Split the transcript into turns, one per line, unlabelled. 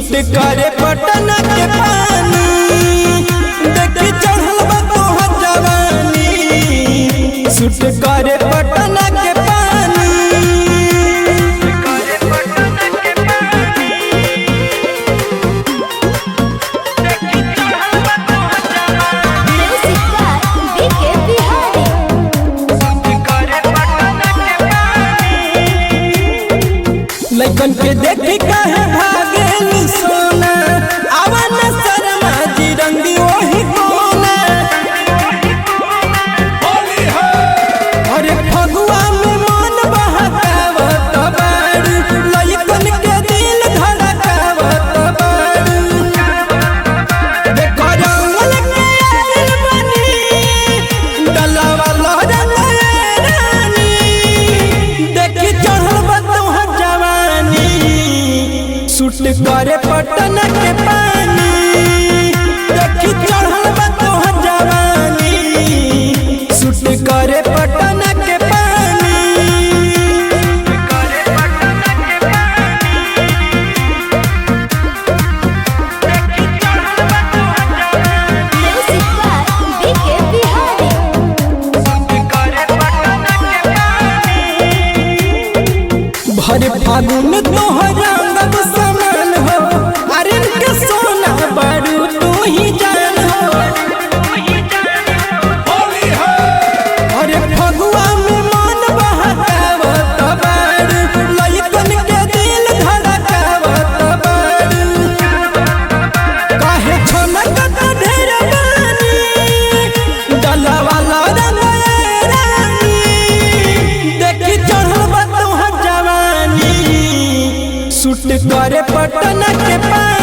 Suit करे पटना के पानी देखी चढ़ल बा तोहर जवानी सूट करे पटना के पानी लइकन के देखी काहे भागेल सोना आवन शर्मा जी रंगी ओही कोना होली है अरे फगुआ में मन बहकावत बाड़ी लइकन के दिल धड़कावत बाड़ी देखो रंगल के आइल बनी डलावा लहरन रानी देखी चढ़ल बा तोहर जवानी सूट करे पटना के पानी देखी चढ़ल बा तोहर जवानी सूट करे पटना के पानी भरे फागुन तोहर रंगब समान हो अरे के सोना बारू तू ही जान हो होली है अरे फगुआ में मन बहकावत बारू लइकन के दिल धड़कावत बारू काहे छनकत ढेर बानी डलावा लहरन रानी देखी चढ़ल बा तोहर जवानी सूट करे पटना के पानी।